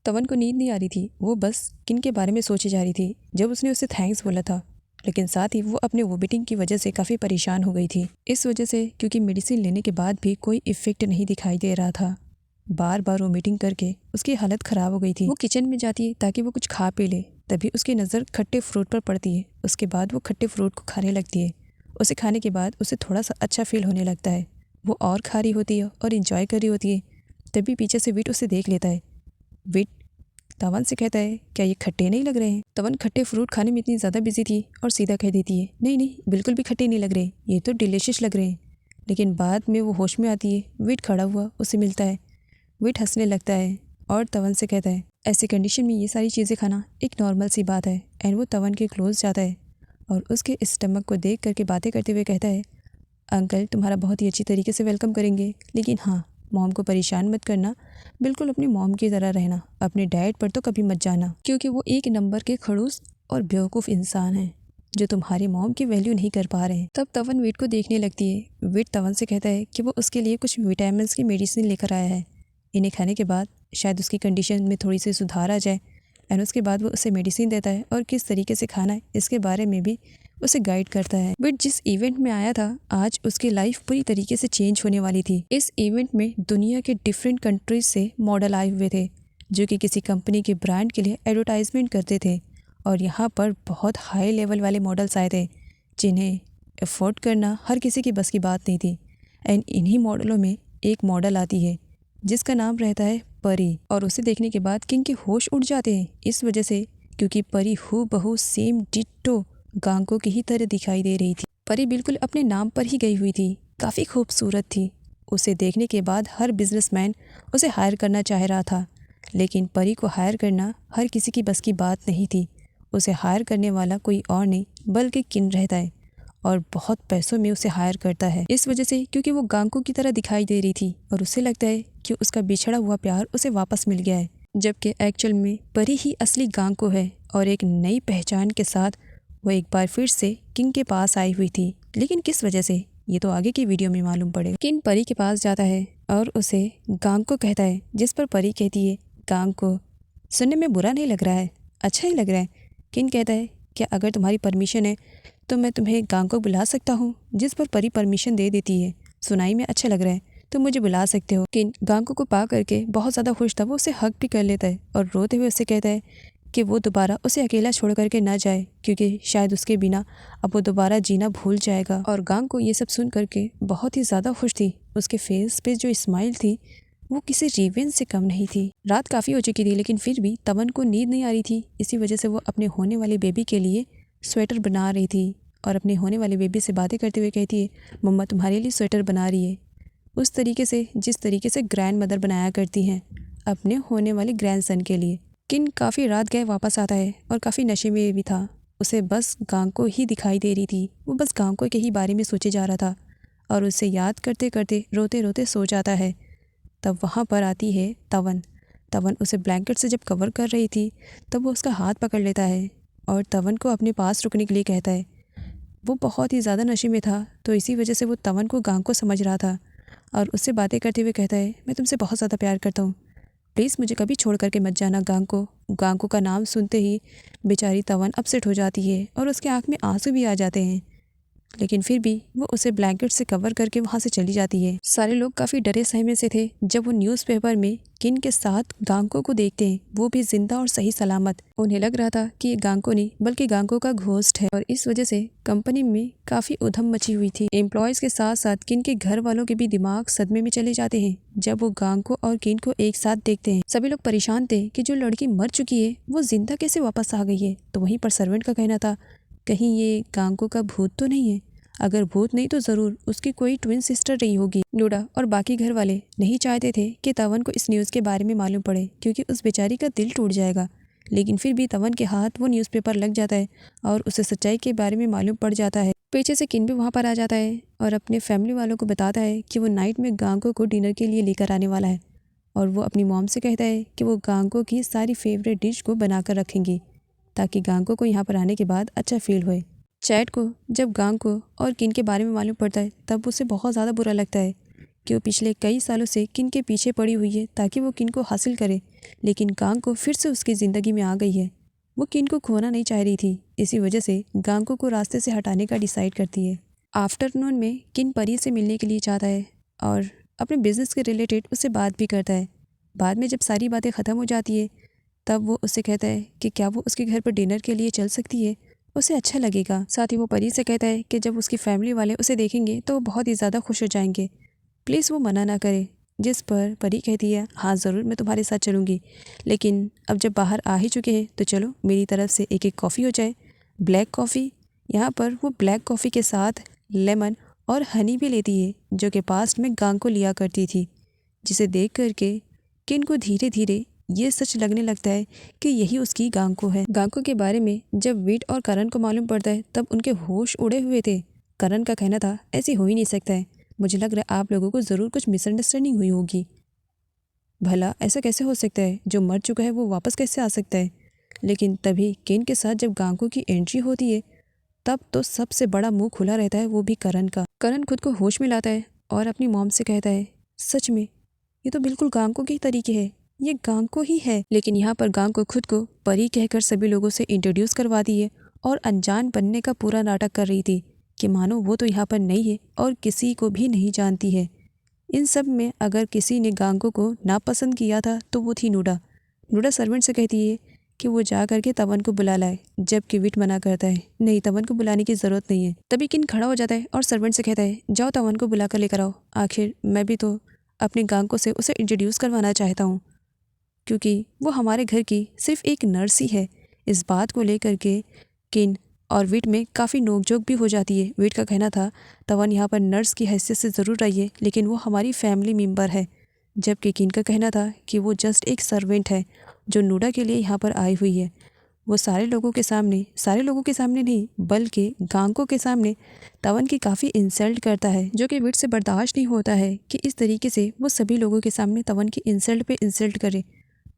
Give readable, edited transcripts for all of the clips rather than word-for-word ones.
तवन को नींद नहीं आ रही थी, वो बस किन के बारे में सोचे जा रही थी जब उसने उसे थैंक्स बोला था। लेकिन साथ ही वो अपने वोमिटिंग की वजह से काफ़ी परेशान हो गई थी। इस वजह से क्योंकि मेडिसिन लेने के बाद भी कोई इफेक्ट नहीं दिखाई दे रहा था, बार बार वोमिटिंग करके उसकी हालत ख़राब हो गई थी। वो किचन में जाती है ताकि वो कुछ खा पी ले, तभी उसकी नज़र खट्टे फ्रूट पर पड़ती है। उसके बाद वो खट्टे फ्रूट को खाने लगती है। उसे खाने के बाद उसे थोड़ा सा अच्छा फील होने लगता है। वो और खा रही होती है और इंजॉय कर रही होती है, तभी पीछे से विट उसे देख लेता है। विट तवन से कहता है, क्या ये खट्टे नहीं लग रहे हैं? तवन खट्टे फ्रूट खाने में इतनी ज़्यादा बिजी थी और सीधा कह देती है, नहीं नहीं, बिल्कुल भी खट्टे नहीं लग रहे, ये तो डिलीशियस लग रहे हैं। लेकिन बाद में वो होश में आती है। विट खड़ा हुआ उसे मिलता है। विट हंसने लगता है और तवन से कहता है, ऐसी कंडीशन में ये सारी चीज़ें खाना एक नॉर्मल सी बात है। एंड वो तवन के क्लोज जाता है और उसके स्टमक को देख करके बातें करते हुए कहता है, अंकल तुम्हारा बहुत ही अच्छी तरीके से वेलकम करेंगे, लेकिन हाँ, मॉम को परेशान मत करना, बिल्कुल अपनी मॉम की तरह रहना, अपने डैड पर तो कभी मत जाना, क्योंकि वो एक नंबर के खड़ूस और बेवकूफ़ इंसान हैं जो तुम्हारी मॉम की वैल्यू नहीं कर पा रहे हैं। तब तवन विट को देखने लगती है। विट तवन से कहता है कि वो उसके लिए कुछ विटामिन की मेडिसिन लेकर आया है। इन्हें खाने के बाद शायद उसकी कंडीशन में थोड़ी सी सुधार आ जाए। एंड उसके बाद वो उसे मेडिसिन देता है और किस तरीके से खाना है इसके बारे में भी उसे गाइड करता है। बट जिस इवेंट में आया था, आज उसकी लाइफ पूरी तरीके से चेंज होने वाली थी। इस इवेंट में दुनिया के डिफरेंट कंट्रीज से मॉडल आए हुए थे जो कि किसी कंपनी के ब्रांड के लिए एडवर्टाइजमेंट करते थे। और यहाँ पर बहुत हाई लेवल वाले मॉडल्स आए थे जिन्हें अफोर्ड करना हर किसी की बस की बात नहीं थी। एंड इन्हीं मॉडलों में एक मॉडल आती है जिसका नाम रहता है परी, और उसे देखने के बाद किंग के होश उड़ जाते हैं। इस वजह से क्योंकि परी हूबहू सेम डिट्टो गांको की ही तरह दिखाई दे रही थी। परी बिल्कुल अपने नाम पर ही गई हुई थी, काफ़ी खूबसूरत थी। उसे देखने के बाद हर बिजनेसमैन उसे हायर करना चाह रहा था, लेकिन परी को हायर करना हर किसी की बस की बात नहीं थी। उसे हायर करने वाला कोई और नहीं बल्कि किन रहता है और बहुत पैसों में उसे हायर करता है। इस वजह से क्योंकि वो गांको की तरह दिखाई दे रही थी और उसे लगता है कि उसका बिछड़ा हुआ प्यार उसे वापस मिल गया है, जबकि एक्चुअल में परी ही असली गांको है। और एक नई पहचान के साथ वो एक बार फिर से किंग के पास आई हुई थी, लेकिन किस वजह से ये तो आगे की वीडियो में मालूम पड़ेगा। किंग परी के पास जाता है और उसे गांको कहता है, जिस पर परी कहती है, गांको सुनने में बुरा नहीं लग रहा है, अच्छा ही लग रहा है। किंग कहता है, क्या अगर तुम्हारी परमिशन है तो मैं तुम्हें गांको बुला सकता हूँ? जिस पर परी परमिशन दे देती है। सुनाई में अच्छा लग रहा है, तुम मुझे बुला सकते हो। किंग गांको को पा करके बहुत ज़्यादा खुश था। वो उसे हक भी कर लेता है और रोते हुए उससे कहता है कि वो दोबारा उसे अकेला छोड़ करके ना जाए, क्योंकि शायद उसके बिना अब वो दोबारा जीना भूल जाएगा। और गांको ये सब सुन करके बहुत ही ज़्यादा खुश थी। उसके फेस पे जो स्माइल थी वो किसी रिवेंज से कम नहीं थी। रात काफ़ी हो चुकी थी, लेकिन फिर भी तवन को नींद नहीं आ रही थी। इसी वजह से वो अपने होने वाले बेबी के लिए स्वेटर बना रही थी और अपने होने वाले बेबी से बातें करते हुए कहती है, मम्मा तुम्हारे लिए स्वेटर बना रही है, उस तरीके से जिस तरीके से ग्रैंड मदर बनाया करती हैं अपने होने वाले ग्रैंडसन के लिए। किन काफ़ी रात गए वापस आता है और काफ़ी नशे में भी था। उसे बस गांको ही दिखाई दे रही थी। वो बस गांको के ही बारे में सोचे जा रहा था और उसे याद करते करते रोते रोते सो जाता है। तब वहाँ पर आती है तवन। तवन उसे ब्लैंकेट से जब कवर कर रही थी तब वो उसका हाथ पकड़ लेता है और तवन को अपने पास रुकने के लिए कहता है। वो बहुत ही ज़्यादा नशे में था, तो इसी वजह से वो तवन को गांको समझ रहा था और उससे बातें करते हुए कहता है, मैं तुमसे बहुत ज़्यादा प्यार करता हूँ, प्लीज़ मुझे कभी छोड़ करके मत जाना गांको। गांको का नाम सुनते ही बेचारी तवन अपसेट हो जाती है और उसके आँख में आंसू भी आ जाते हैं, लेकिन फिर भी वो उसे ब्लैंकेट से कवर करके वहाँ से चली जाती है। सारे लोग काफ़ी डरे सहमे से थे जब वो न्यूज़पेपर में किन के साथ गांको को देखते हैं, वो भी जिंदा और सही सलामत। उन्हें लग रहा था कि ये गांको नहीं बल्कि गांको का घोस्ट है और इस वजह से कंपनी में काफ़ी उधम मची हुई थी। एम्प्लॉयज़ के साथ साथ किन के घर वालों के भी दिमाग सदमे में चले जाते हैं जब वो गांको और किन को एक साथ देखते हैं। सभी लोग परेशान थे कि जो लड़की मर चुकी है वो जिंदा कैसे वापस आ गई है। तो वहीं पर सर्वेंट का कहना था, कहीं ये गांको का भूत तो नहीं है? अगर भूत नहीं तो ज़रूर उसकी कोई ट्विन सिस्टर रही होगी। नोडा और बाकी घर वाले नहीं चाहते थे कि तवन को इस न्यूज़ के बारे में मालूम पड़े, क्योंकि उस बेचारी का दिल टूट जाएगा। लेकिन फिर भी तवन के हाथ वो न्यूज़पेपर लग जाता है और उसे सच्चाई के बारे में मालूम पड़ जाता है। पीछे से किन भी वहाँ पर आ जाता है और अपने फैमिली वालों को बताता है कि वो नाइट में गांको को डिनर के लिए लेकर आने वाला है और वो अपनी मॉम से कहता है कि वो गांको की सारी फेवरेट डिश को बनाकर रखेंगी ताकि गांको को यहाँ पर आने के बाद अच्छा फील होए। चैट को जब गांको और किन के बारे में मालूम पड़ता है तब उसे बहुत ज़्यादा बुरा लगता है, कि वो पिछले कई सालों से किन के पीछे पड़ी हुई है ताकि वो किन को हासिल करे, लेकिन गांको फिर से उसकी ज़िंदगी में आ गई है। वो किन को खोना नहीं चाह रही थी, इसी वजह से गांको को रास्ते से हटाने का डिसाइड करती है। आफ्टरनून में किन परी से मिलने के लिए चाहता है और अपने बिजनेस के रिलेटेड उससे बात भी करता है। बाद में जब सारी बातें ख़त्म हो जाती है तब वो उससे कहता है कि क्या वो उसके घर पर डिनर के लिए चल सकती है, उसे अच्छा लगेगा। साथ ही वो परी से कहता है कि जब उसकी फैमिली वाले उसे देखेंगे तो वो बहुत ही ज़्यादा खुश हो जाएंगे, प्लीज़ वो मना ना करे। जिस पर परी कहती है हाँ ज़रूर, मैं तुम्हारे साथ चलूँगी, लेकिन अब जब बाहर आ ही चुके हैं तो चलो मेरी तरफ से एक एक कॉफ़ी हो जाए, ब्लैक कॉफ़ी। यहाँ पर वो ब्लैक कॉफ़ी के साथ लेमन और हनी भी लेती है, जो कि पास्ट में गांग को लिया करती थी, जिसे देख करके किन को धीरे धीरे ये सच लगने लगता है कि यही उसकी गांको है। गांको के बारे में जब वीट और करण को मालूम पड़ता है तब उनके होश उड़े हुए थे। करण का कहना था ऐसे हो ही नहीं सकता है, मुझे लग रहा है आप लोगों को ज़रूर कुछ मिसअंडरस्टैंडिंग हुई होगी। भला ऐसा कैसे हो सकता है, जो मर चुका है वो वापस कैसे आ सकता है। लेकिन तभी किन के साथ जब गांको की एंट्री होती है तब तो सबसे बड़ा मुंह खुला रहता है, वो भी करण का। करण खुद को होश में लाता है और अपनी मॉम से कहता है सच में ये तो बिल्कुल गांको के ही तरीके है, ये गांको ही है। लेकिन यहाँ पर गांको खुद को परी कहकर सभी लोगों से इंट्रोड्यूस करवाती है और अनजान बनने का पूरा नाटक कर रही थी कि मानो वो तो यहाँ पर नहीं है और किसी को भी नहीं जानती है। इन सब में अगर किसी ने गांको को नापसंद किया था तो वो थी नूडा। नूडा सर्वेंट से कहती है कि वो जा करके तवन को बुला लाए, जबकि विट मना करता है नहीं, तवन को बुलाने की ज़रूरत नहीं है। तभी किन खड़ा हो जाता है और सर्वेंट से कहता है जाओ तवन को बुला कर लेकर आओ, आखिर मैं भी तो अपने गांको से उसे इंट्रोड्यूस करवाना चाहता हूँ, क्योंकि वो हमारे घर की सिर्फ एक नर्स ही है। इस बात को लेकर के किन और विट में काफ़ी नोकझोंक भी हो जाती है। विट का कहना था तवन यहाँ पर नर्स की हैसियत से ज़रूर रही है, लेकिन वो हमारी फैमिली मेम्बर है, जबकि किन का कहना था कि वो जस्ट एक सर्वेंट है जो नूडा के लिए यहाँ पर आई हुई है। वो सारे लोगों के सामने नहीं बल्कि गांको के सामने तवन की काफ़ी इंसल्ट करता है, जो कि विट से बर्दाश्त नहीं होता है कि इस तरीके से वो सभी लोगों के सामने तवन की इंसल्ट पे इंसल्ट करे।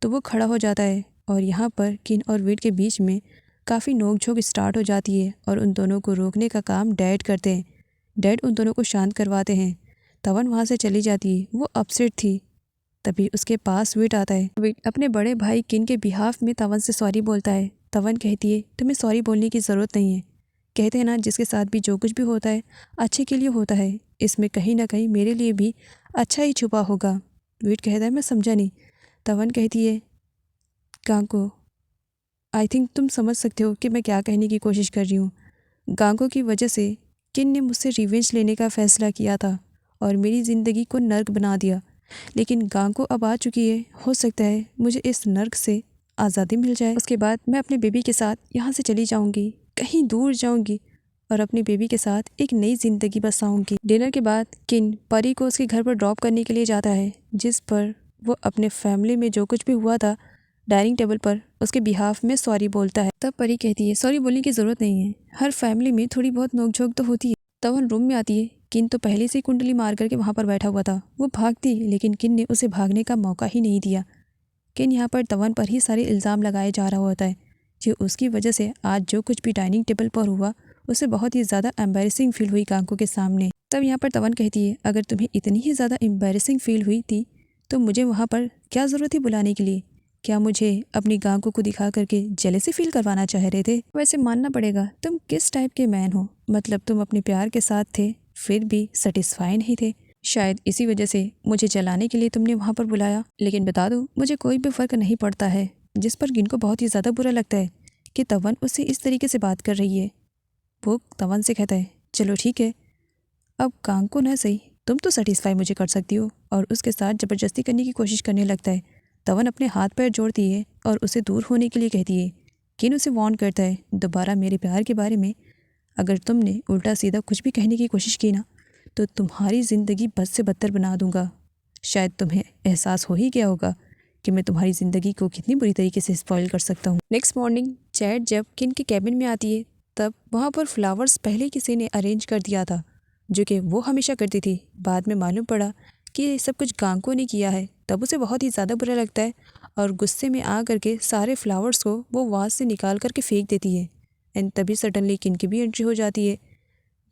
तो वो खड़ा हो जाता है और यहाँ पर किन और विट के बीच में काफ़ी नोकझोंक स्टार्ट हो जाती है और उन दोनों को रोकने का काम डैड करते हैं। डैड उन दोनों को शांत करवाते हैं। तवन वहाँ से चली जाती है, वो अपसेट थी। तभी उसके पास विट आता है। विट अपने बड़े भाई किन के बिहाफ में तवन से सॉरी बोलता है। तवन कहती है तुम्हें सॉरी बोलने की ज़रूरत नहीं है, कहते हैं ना जिसके साथ भी जो कुछ भी होता है अच्छे के लिए होता है, इसमें कहीं ना कहीं मेरे लिए भी अच्छा ही छुपा होगा। विट कहता है मैं समझा नहीं। तवन कहती है गांको आई थिंक तुम समझ सकते हो कि मैं क्या कहने की कोशिश कर रही हूँ। गांको की वजह से किन ने मुझसे रिवेंज लेने का फ़ैसला किया था और मेरी ज़िंदगी को नर्क बना दिया, लेकिन गांको अब आ चुकी है, हो सकता है मुझे इस नर्क से आज़ादी मिल जाए। उसके बाद मैं अपने बेबी के साथ यहाँ से चली जाऊँगी, कहीं दूर जाऊँगी और अपनी बेबी के साथ एक नई ज़िंदगी बसाऊँगी। डिनर के बाद किन परी को उसके घर पर ड्रॉप करने के लिए जाता है, जिस पर वो अपने फैमिली में जो कुछ भी हुआ था डाइनिंग टेबल पर उसके बिहाफ में सॉरी बोलता है। तब परी कहती है सॉरी बोलने की ज़रूरत नहीं है, हर फैमिली में थोड़ी बहुत नोकझोंक तो होती है। तवन रूम में आती है। किन तो पहले से ही कुंडली मार करके वहाँ पर बैठा हुआ था। वो भागती लेकिन किन ने उसे भागने का मौका ही नहीं दिया। किन यहाँ पर तवन पर ही सारे इल्ज़ाम लगाए जा रहा होता है कि उसकी वजह से आज जो कुछ भी डाइनिंग टेबल पर हुआ उसे बहुत ही ज़्यादा एम्बैरेसिंग फील हुई गांको के सामने। तब यहाँ पर तवन कहती है अगर तुम्हें इतनी ही ज़्यादा एम्बैरेसिंग फील हुई थी तो मुझे वहाँ पर क्या ज़रूरत थी बुलाने के लिए। क्या मुझे अपनी गांको को दिखा करके जेलेसी फील करवाना चाह रहे थे। वैसे मानना पड़ेगा तुम किस टाइप के मैन हो, मतलब तुम अपने प्यार के साथ थे फिर भी सेटिस्फाई नहीं थे, शायद इसी वजह से मुझे जलाने के लिए तुमने वहाँ पर बुलाया। लेकिन बता दो मुझे कोई भी फ़र्क नहीं पड़ता है। जिस पर किन को बहुत ही ज़्यादा बुरा लगता है कि तवन उससे इस तरीके से बात कर रही है। वो तवन से कहता है चलो ठीक है, अब गांको ना सही तुम तो सेटिस्फाई मुझे कर सकती हो, और उसके साथ ज़बरदस्ती करने की कोशिश करने लगता है। तवन अपने हाथ पैर जोड़ती है और उसे दूर होने के लिए कहती है। किन उसे वार्न करता है दोबारा मेरे प्यार के बारे में अगर तुमने उल्टा सीधा कुछ भी कहने की कोशिश की ना तो तुम्हारी ज़िंदगी बद से बदतर बना दूंगा। शायद तुम्हें एहसास हो ही गया होगा कि मैं तुम्हारी ज़िंदगी को कितनी बुरी तरीके से स्पॉइल कर सकता हूँ। नेक्स्ट मॉर्निंग चैट जब किन के कैबिन में आती है तब वहाँ पर फ्लावर्स पहले किसी ने अरेंज कर दिया था, जो कि वो हमेशा करती थी। बाद में मालूम पड़ा कि ये सब कुछ गांको ने किया है। तब उसे बहुत ही ज़्यादा बुरा लगता है और गुस्से में आ करके सारे फ्लावर्स को वो वाज से निकाल करके फेंक देती है। एंड तभी सडनली किन की भी एंट्री हो जाती है।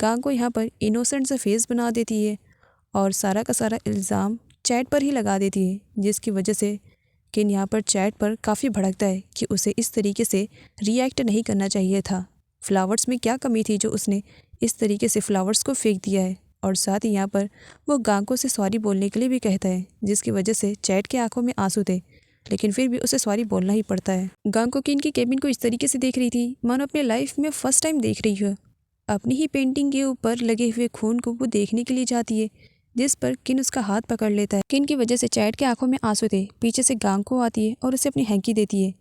गांको यहाँ पर इनोसेंट सा फेस बना देती है और सारा का सारा इल्ज़ाम चैट पर ही लगा देती है, जिसकी वजह से किन यहाँ पर चैट पर काफ़ी भड़कता है कि उसे इस तरीके से रिएक्ट नहीं करना चाहिए था। फ्लावर्स में क्या कमी थी जो उसने इस तरीके से फ्लावर्स को फेंक दिया है। और साथ ही यहाँ पर वो गांको से सॉरी बोलने के लिए भी कहता है, जिसकी वजह से चैट के आंखों में आंसू थे, लेकिन फिर भी उसे सॉरी बोलना ही पड़ता है। गांको किन की केबिन को इस तरीके से देख रही थी मानो अपने लाइफ में फर्स्ट टाइम देख रही हो। अपनी ही पेंटिंग के ऊपर लगे हुए खून को वो देखने के लिए जाती है, जिस पर किन उसका हाथ पकड़ लेता है। किन की वजह से चैट के आंखों में आंसू थे। पीछे से गांको आती है और उसे अपनी हैंकी देती है।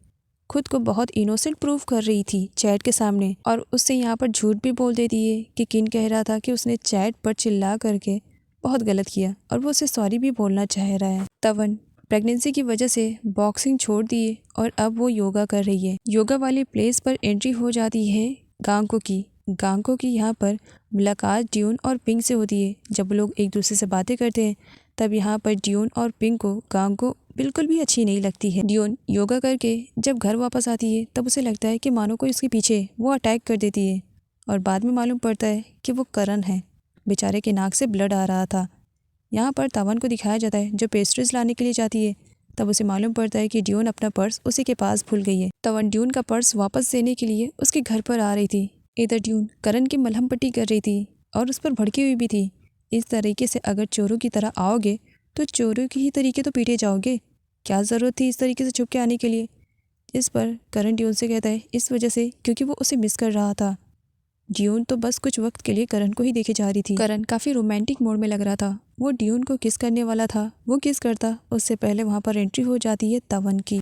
खुद को बहुत इनोसेंट प्रूव कर रही थी चैट के सामने, और उससे यहाँ पर झूठ भी बोल देती है कि किन कह रहा था कि उसने चैट पर चिल्ला करके बहुत गलत किया और वो उसे सॉरी भी बोलना चाह रहा है। तवन प्रेगनेंसी की वजह से बॉक्सिंग छोड़ दिए और अब वो योगा कर रही है। योगा वाली प्लेस पर एंट्री हो जाती है गांको की यहाँ पर मुलाकात ड्यून और पिंक से होती है। जब लोग एक दूसरे से बातें करते हैं तब यहाँ पर ड्यून और पिंक को गांको बिल्कुल भी अच्छी नहीं लगती है। ड्यून योगा करके जब घर वापस आती है तब उसे लगता है कि मानो कोई उसके पीछे वो अटैक कर देती है, और बाद में मालूम पड़ता है कि वो करण है। बेचारे के नाक से ब्लड आ रहा था। यहाँ पर तवन को दिखाया जाता है जो पेस्ट्रीज लाने के लिए जाती है, तब उसे मालूम पड़ता है कि ड्यून अपना पर्स उसी के पास भूल गई है। तवन ड्यून का पर्स वापस देने के लिए उसके घर पर आ रही थी। इधर ड्यून करण की मलहम पट्टी कर रही थी और उस पर भड़की हुई भी थी। इस तरीके से अगर चोरों की तरह आओगे तो चोरों की ही तरीके तो पीटे जाओगे। क्या ज़रूरत थी इस तरीके से छुप के आने के लिए। इस पर करण ड्यून से कहता है इस वजह से क्योंकि वो उसे मिस कर रहा था। ड्यून तो बस कुछ वक्त के लिए करण को ही देखे जा रही थी। करण काफ़ी रोमांटिक मोड में लग रहा था। वो ड्यून को किस करने वाला था। वो किस करता उससे पहले वहाँ पर एंट्री हो जाती है तवन की।